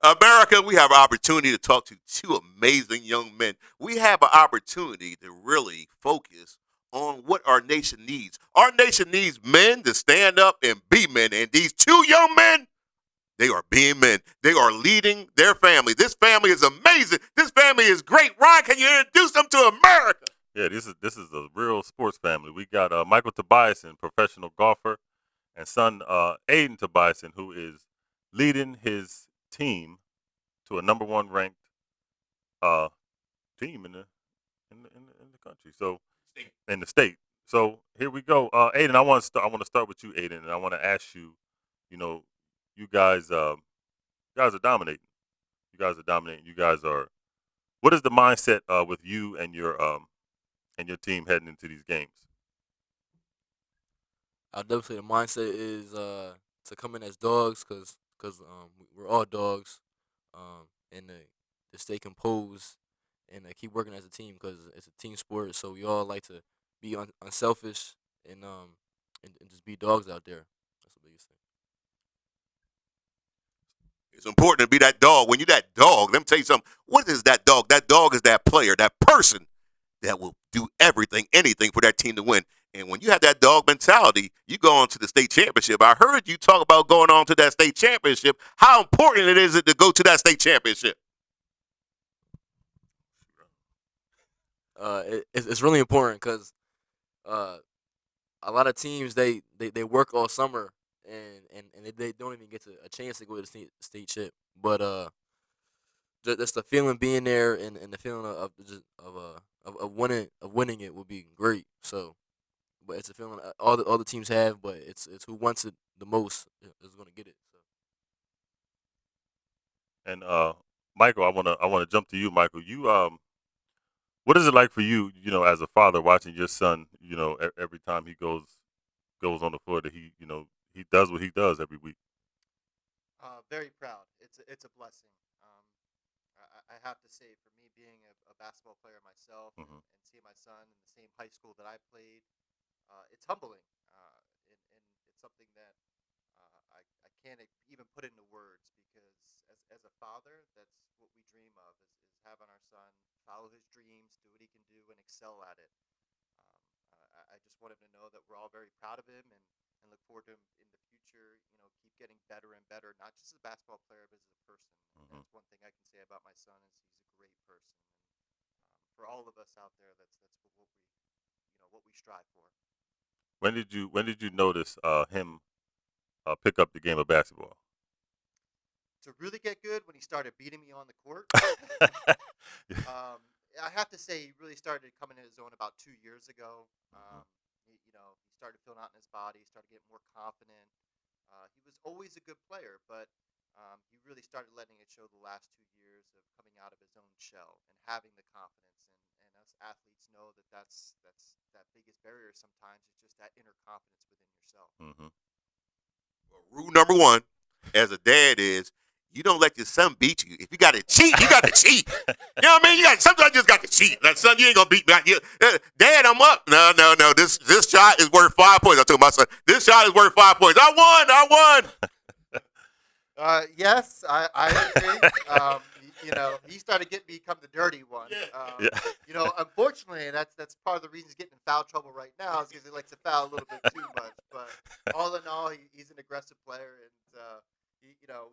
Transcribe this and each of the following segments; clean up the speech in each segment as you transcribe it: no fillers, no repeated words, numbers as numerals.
America, we have an opportunity to talk to two amazing young men. We have an opportunity to really focus on what our nation needs. Our nation needs men to stand up and be men. And these two young men, they are being men. They are leading their family. This family is amazing. This family is great. Ryan, can you introduce them to America? Yeah, this is a real sports family. We got Michael Tobiason, professional golfer, and son Aiden Tobiason, who is leading his team to a number one ranked uh, team in the country. So in the state. So here we go. Aiden, I want to start with you, Aiden, and I want to ask you. You know, you guys are dominating. You guys are dominating. You guys are. What is the mindset with you and your team heading into these games? I'll definitely say the mindset is to come in as dogs, cause we're all dogs, and to stay composed and keep working as a team, because it's a team sport. So we all like to be unselfish and just be dogs out there. That's the biggest thing. It's important to be that dog. When you're that dog, let me tell you something. What is that dog? That dog is that player, that person that will do everything, anything for that team to win. And when you have that dog mentality, you go on to the state championship. I heard you talk about going on to that state championship. How important it is to go to that state championship? It's really important, because uh, a lot of teams they work all summer, and they don't even get a chance to go to the state chip. But just the feeling being there, and the feeling of winning it would be great. So, but it's a feeling all the teams have, but it's who wants it the most is going to get it. So. And Michael, I wanna jump to you, Michael. What is it like for you? You know, as a father, watching your son. You know, every time he goes on the floor, that he does what he does every week. Very proud. It's a blessing. I have to say, for me being a basketball player myself, Hmm. and seeing my son in the same high school that I played, it's humbling, and it's something that I can't even put into words, because as a father, that's what we dream of, is having our son follow his dreams, do what he can do, and excel at it. I just want him to know that we're all very proud of him, and look forward to him in the future. Keep getting better and better, not just as a basketball player, but as a person. And Hmm. that's one thing I can say about my son, is he's a great person. And for all of us out there, that's what we strive for. When did you notice him pick up the game of basketball? To really get good, when he started beating me on the court, I have to say he really started coming in his own about 2 years ago. Hmm. He started feeling out in his body, started getting more confident. He was always a good player, but he really started letting it show the last 2 years of coming out of his own shell and having the confidence. And us athletes know that that's that biggest barrier sometimes, is just that inner confidence within yourself. Hmm. Well, rule number one, as a dad, is you don't let your son beat you. If you got to cheat, you got to cheat. You know what I mean? Sometimes you just got to cheat. Like, son, you ain't gonna beat me. Dad, I'm up. No, no, no. This shot is worth 5 points. I told my son, this shot is worth 5 points. I won. I won. Yes, I agree. He started getting me become the dirty one. Yeah. Unfortunately, that's part of the reason he's getting in foul trouble right now, is because he likes to foul a little bit too much. But all in all, he's an aggressive player, and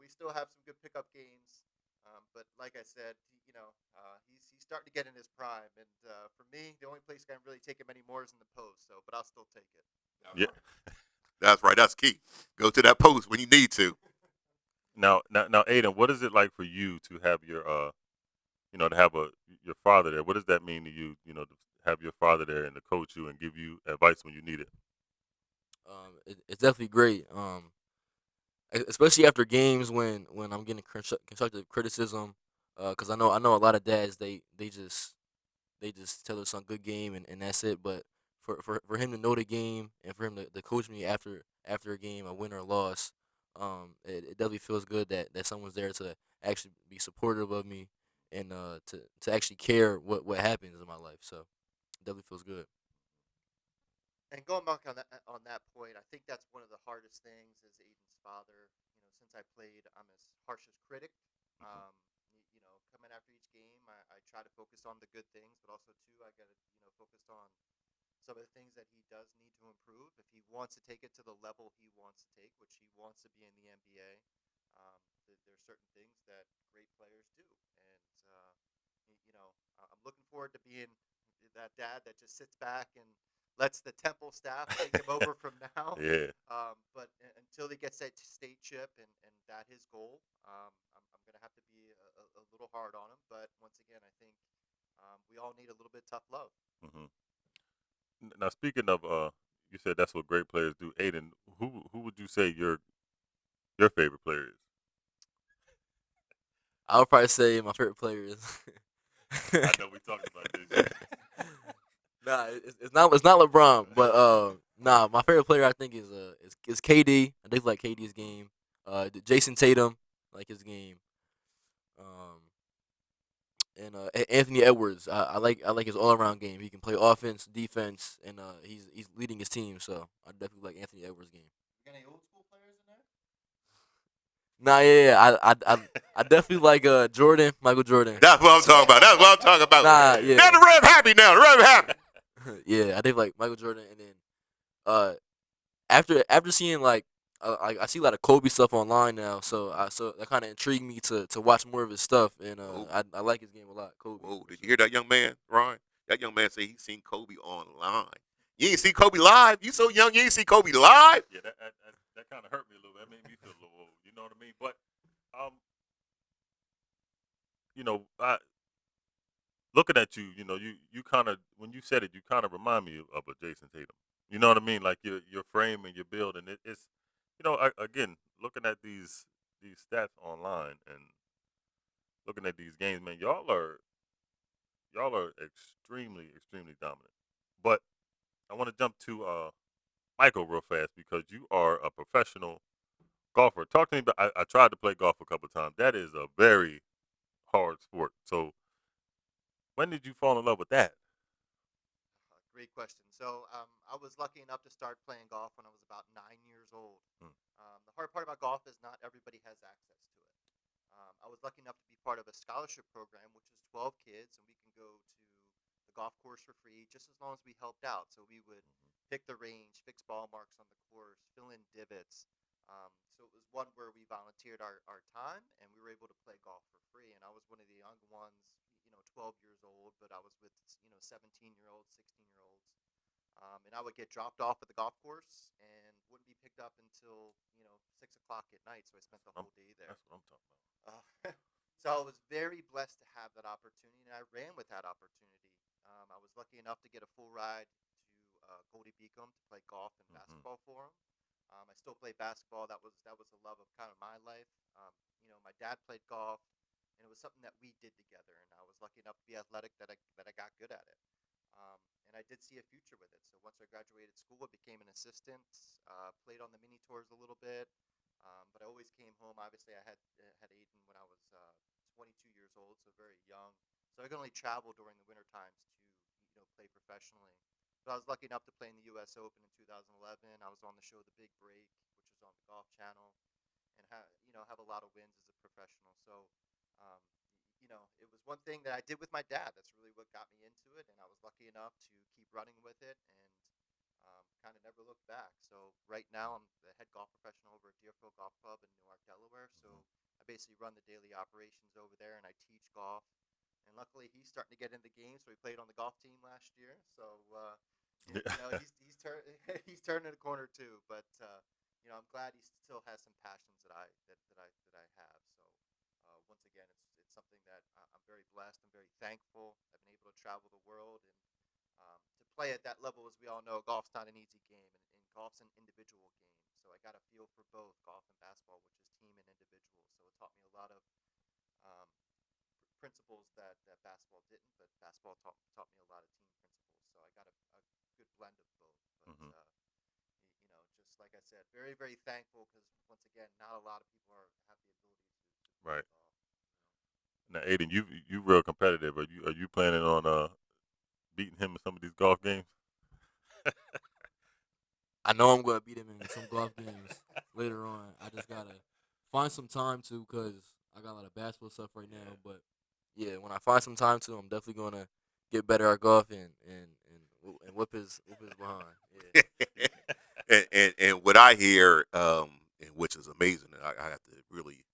we still have some good pickup games. But like I said, he's starting to get in his prime, and for me, the only place I can really take him anymore is in the post. So, but I'll still take it. Yeah. That's right. That's key. Go to that post when you need to. Now, Aiden, what is it like for you to have to have your father there? What does that mean to you? You know, to have your father there and to coach you and give you advice when you need it. It's definitely great. Especially after games when I'm getting constructive criticism, because I know a lot of dads they just tell us on good game, and that's it. But for him to know the game, and for him to coach me after a game, a win or a loss, it definitely feels good that someone's there to actually be supportive of me, and to actually care what happens in my life. So it definitely feels good. And going back on that point, I think that's one of the hardest things as Aiden's father. Since I played, I'm his harshest critic. Coming after each game, I try to focus on the good things, but also too I got to focus on some of the things that he does need to improve if he wants to take it to the level he wants to take, which he wants to be in the NBA. There's certain things that great players do, and I'm looking forward to being that dad that just sits back and lets the Temple staff take him over from now. Yeah. But until he gets that state chip and that his goal, I'm going to have to be a little hard on him. But once again, I think we all need a little bit tough love. Hmm. Now, speaking of, you said that's what great players do. Aiden, who would you say your favorite player is? I would probably say my favorite player is. I know we talked about this. Nah, it's not LeBron, but nah, my favorite player I think is KD. I think like KD's game. Jason Tatum, like his game. Um, and Anthony Edwards. I like his all around game. He can play offense, defense, and he's leading his team. So I definitely like Anthony Edwards' game. You got any old school players in there? Nah, yeah. I definitely like Jordan, Michael Jordan. That's what I'm talking about. That's what I'm talking about. Nah, yeah. Now the Rev happy now. The Rev happy. Yeah, I think like Michael Jordan, and then after seeing like I see a lot of Kobe stuff online now, so that kind of intrigued me to watch more of his stuff, and I like his game a lot. Kobe. Whoa, did you hear that young man, Ryan? That young man say he's seen Kobe online. You ain't see Kobe live. You so young, you ain't see Kobe live. Yeah, that kind of hurt me a little bit. That made me feel a little old. You know what I mean? But looking at you, you kind of, when you said it, you kind of remind me of a Jason Tatum. You know what I mean? Like your frame and your build, and it's, again, looking at these stats online and looking at these games, man, y'all are extremely extremely dominant. But I want to jump to Michael real fast because you are a professional golfer. Talk to me about. I tried to play golf a couple of times. That is a very hard sport. So when did you fall in love with that? Great question. So I was lucky enough to start playing golf when I was about 9 years old. Hmm. The hard part about golf is not everybody has access to it. I was lucky enough to be part of a scholarship program, which is 12 kids, and we can go to the golf course for free just as long as we helped out. So we would pick the range, fix ball marks on the course, fill in divots. So it was one where we volunteered our time, and we were able to play golf for free. And I was one of the young ones, 12 years old, but I was with 17-year-olds, 16-year-olds. And I would get dropped off at the golf course and wouldn't be picked up until 6 o'clock at night. So I spent the whole day there. That's what I'm talking about. So I was very blessed to have that opportunity, and I ran with that opportunity. I was lucky enough to get a full ride to Goldie Beacom to play golf and basketball for him. I still play basketball. That was a love of kind of my life. My dad played golf, and it was something that we did together. And I was lucky enough to be athletic that I got good at it. And I did see a future with it. So once I graduated school, I became an assistant. Played on the mini tours a little bit. But I always came home. Obviously, I had Aiden when I was 22 years old, so very young. So I could only travel during the winter times to play professionally. But I was lucky enough to play in the U.S. Open in 2011. I was on the show The Big Break, which was on the Golf Channel, and have a lot of wins as a professional. So it was one thing that I did with my dad. That's really what got me into it, and I was lucky enough to keep running with it and kind of never look back. So right now I'm the head golf professional over at Deerfield Golf Club in Newark, Delaware. So I basically run the daily operations over there, and I teach golf. And luckily he's starting to get in the game, so he played on the golf team last year. So he's turning a corner too. But I'm glad he still has some passions that I have. So once again, it's something that I'm very blessed. I'm very thankful. I've been able to travel the world and to play at that level, as we all know, golf's not an easy game, and golf's an individual game. So I got a feel for both golf and basketball, which is team and individual. So it taught me a lot of principles that basketball didn't, but basketball taught me a lot of team principles. So I got a good blend of both. But just like I said, very very thankful because once again, not a lot of people have the ability to play Right. golf. Now, Aiden, you real competitive. Are you planning on beating him in some of these golf games? I know I'm gonna beat him in some golf games later on. I just gotta find some time to, cause I got a lot of basketball stuff right Yeah. now, but yeah, when I find some time to, I'm definitely gonna get better at golf and whip his behind. Yeah. And what I hear, and which is amazing, and I have to really,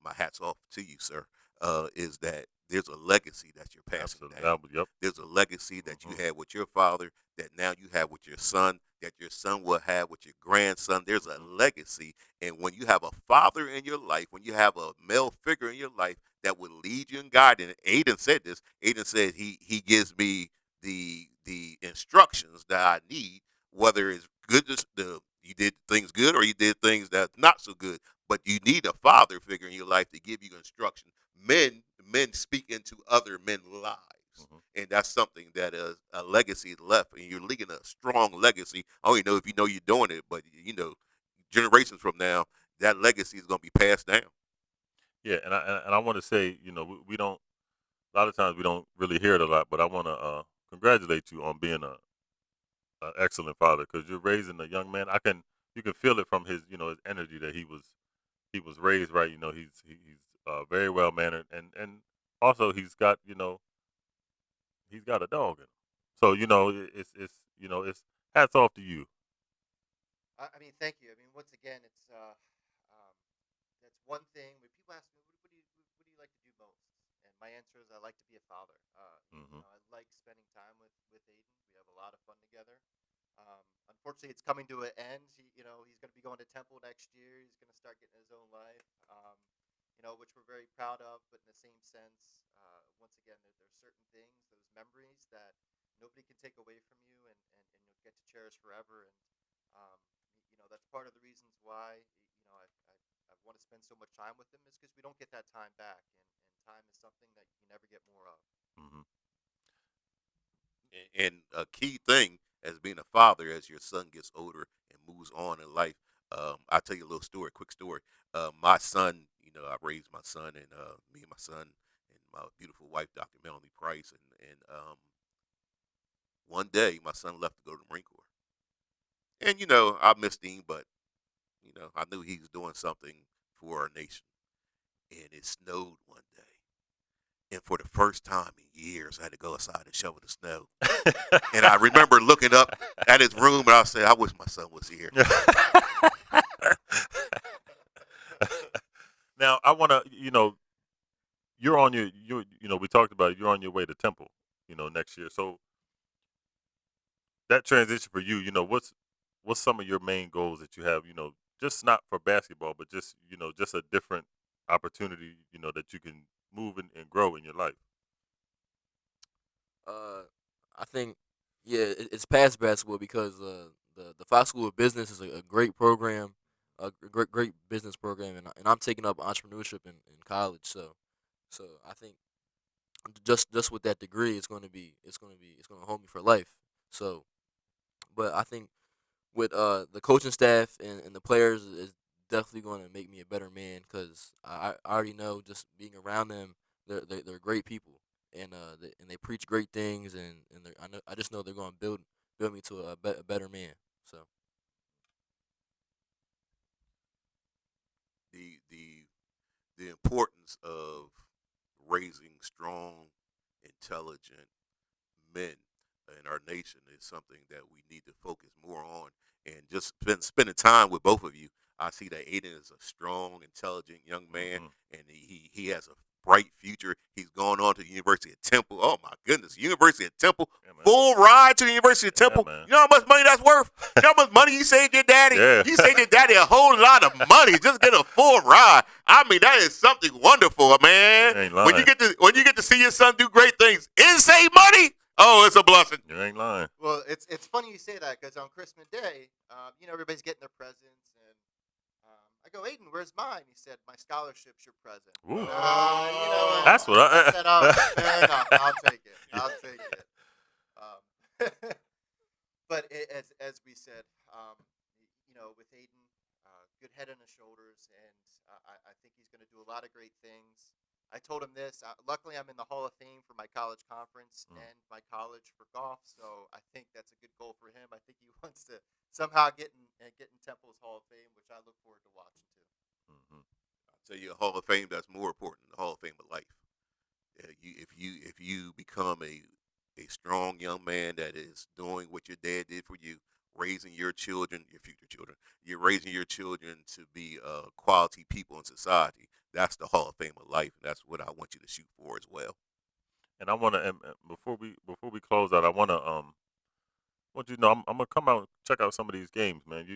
my hats off to you, sir, is that there's a legacy that you're passing Absolutely. down. Yep. There's a legacy that you Mhm. had with your father that now you have with your son, that your son will have with your grandson. There's a Mhm. legacy. And when you have a father in your life, when you have a male figure in your life that will lead you and guide, and Aiden said this, Aiden said he gives me the instructions that I need, whether it's good, you did things good or you did things that's not so good, but you need a father figure in your life to give you instruction. Men speak into other men's lives, Mhm. and that's something that is a legacy left, and you're leaving a strong legacy. I don't even know if you know you're doing it, but generations from now, that legacy is going to be passed down. Yeah, and I want to say, we don't. A lot of times we don't really hear it a lot, but I want to congratulate you on being a excellent father because you're raising a young man. You can feel it from his, his energy that he was raised right. He's very well mannered, and also he's got a dog in him. So it's hats off to you. I mean, thank you. I mean, once again, that's one thing. When people ask me, what do you like to do most? And my answer is, I like to be a father. Hmm. I like spending time with Aiden. We have a lot of fun together. Unfortunately, it's coming to an end. He's going to be going to Temple next year. He's going to start getting his own life. Which we're very proud of. But in the same sense, once again, there's certain things, those memories that nobody can take away from you, and you'll get to cherish forever. And um, that's part of the reasons why I want to spend so much time with them is because we don't get that time back, and time is something that you never get more of. Hmm. And a key thing as being a father, as your son gets older and moves on in life, I'll tell you a little story, quick story. My son, I raised my son, and me and my son and my beautiful wife, Dr. Melanie Price, and one day my son left to go to the Marine Corps. And I missed him, but I knew he was doing something for our nation. And it snowed one day. And for the first time in years, I had to go outside and shovel the snow. And I remember looking up at his room, and I said, I wish my son was here. Now I want to, you're on we talked about it, you're on your way to Temple, next year. So that transition for you, what's some of your main goals that you have, just not for basketball, but just, just a different opportunity, that you can move and grow in your life. Uh, I think yeah, it's past basketball because the Fox School of Business is a great program, a great business program, and I'm taking up entrepreneurship in college. So I think just with that degree, it's going to hold me for life. So, but I think with the coaching staff and the players is definitely going to make me a better man because I already know just being around them, they're great people, and they preach great things, and I just know they're going to build me to a better man. So The importance of raising strong, intelligent men in our nation is something that we need to focus more on. And just spending time with both of you, I see that Aiden is a strong, intelligent young man, Hmm. and he has a bright future. He's going on to the University of Temple. Oh my goodness, University of Temple, Yeah, man. full ride to the University of Yeah, Temple. man. You know how much money that's worth? You know how much money you saved your daddy? Yeah. You saved your daddy a whole lot of money. Just get a full ride. I mean, that is something wonderful, man. You ain't When you lying. get to see your son do great things and save money, oh, it's a blessing. You ain't lying. Well, it's funny you say that because on Christmas Day, everybody's getting their presents, and I go, Aiden, where's mine? He said, my scholarship's your present. Ooh. You know what? That's what I said, all right, fair enough. I'll take it. Yeah. I'll take it. Um, but as we said, with Aiden, good head on his shoulders, and I think he's going to do a lot of great things. I told him this. Luckily, I'm in the Hall of Fame for my college conference Mm. and my college for golf, so I think that's a good goal for him. I think he wants to somehow get in Temple's Hall of Fame, which I look forward to watching too. Hmm. So your Hall of Fame that's more important than the Hall of Fame of life. If you become a strong young man that is doing what your dad did for you, raising your children, your future children, you're raising your children to be quality people in society. That's the Hall of Fame of life, and that's what I want you to shoot for as well. And I want to, before we close out, I want you to know I'm gonna come out and check out some of these games, man.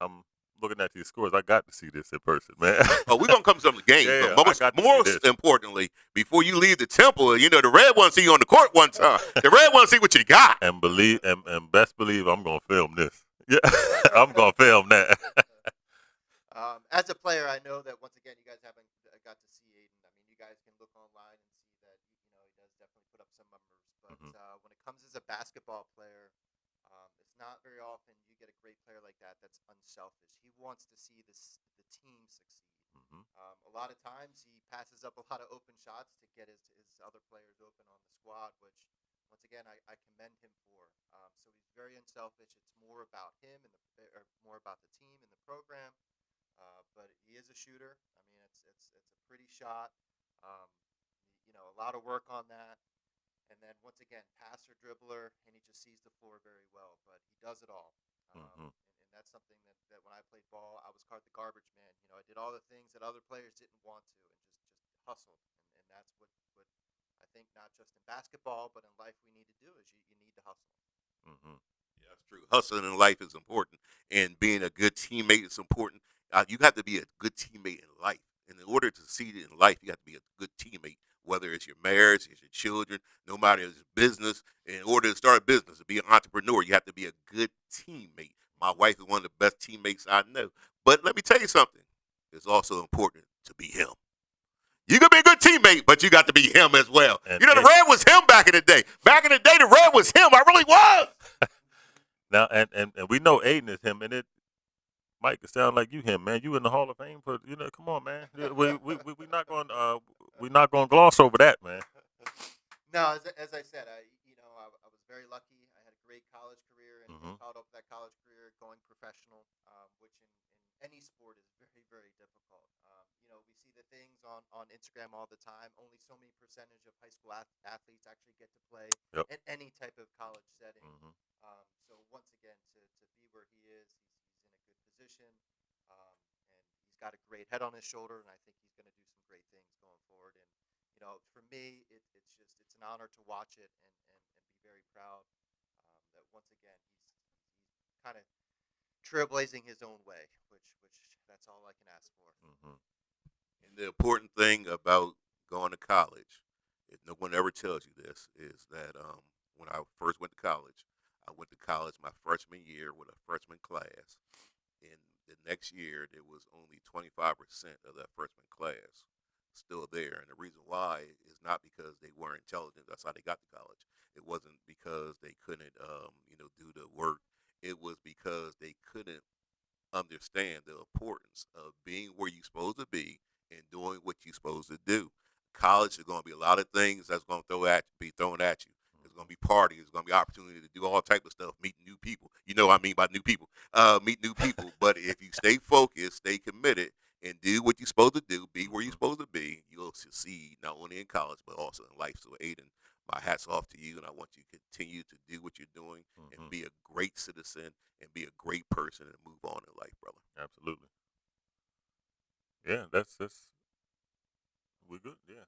I'm looking at these scores. I got to see this in person, man. Oh, we're gonna come to some of the games, Yeah, but I got to see most this. importantly, before you leave the temple, the red one see you on the court one time. The red one see what you got. And best believe I'm gonna film this. Yeah, I'm gonna film that. As a player, I know that once again, you guys haven't got to see Aiden. I mean, you guys can look online and see that he does definitely put up some numbers. But Mhm. When it comes as a basketball player, it's not very often you get a great player like that that's unselfish. He wants to see the team succeed. Mhm. A lot of times he passes up a lot of open shots to get his other players open on the squad, which once again I commend him for. So he's very unselfish. It's more about him or more about the team and the program. But he is a shooter. I mean, it's a pretty shot. Um, a lot of work on that. And then once again, passer, dribbler, and he just sees the floor very well. But he does it all. Mhm. And that's something that when I played ball, I was called the garbage man. I did all the things that other players didn't want to, and just hustled. And that's what I think not just in basketball, but in life we need to do is you need to hustle. Mhm. Yeah, that's true. Hustling in life is important, and being a good teammate is important. You have to be a good teammate in life, and in order to succeed in life, you have to be a good teammate. Whether it's your marriage, it's your children, no matter it's business. In order to start a business, to be an entrepreneur, you have to be a good teammate. My wife is one of the best teammates I know. But let me tell you something. It's also important to be him. You can be a good teammate, but you got to be him as well. And The red was him back in the day. Back in the day, the red was him. I really was. now, and we know Aiden is him, and it might sound like you him, man. You in the Hall of Fame, but come on, man. We not going to gloss over that, man. No, as I said, I was very lucky. I had a great college career and Mhm. followed up that college career going professional, which in any sport is very, very difficult. We see the things on Instagram all the time. Only so many percentage of high school athletes actually get to play Yep. in any type of college setting. Mhm. So once again, to be where he is, he's in a good position, and he's got a great head on his shoulder, and I think he's going to do some great things going forward. And for me, it's an honor to watch it and be very proud that once again he's kind of trailblazing his own way, which that's all I can ask for. Mhm. And the important thing about going to college, if no one ever tells you this, is that when I first went to college, I went to college my freshman year with a freshman class. And the next year, there was only 25% of that freshman class still there. And the reason why is not because they weren't intelligent. That's how they got to college. It wasn't because they couldn't, do the work. It was because they couldn't understand the importance of being where you're supposed to be and doing what you're supposed to do. College is going to be a lot of things that's going to be thrown at you. There's going to be parties. There's going to be opportunity to do all type of stuff, meet new people. You know what I mean by new people. Meet new people. But if you stay focused, stay committed, and do what you're supposed to do, be where you're supposed to be, you'll succeed not only in college but also in life. So, Aiden, my hat's off to you, and I want you to continue to do what you're doing and Mhm. be a great citizen and be a great person and move on in life, brother. Absolutely. Yeah, that's we good. Yeah.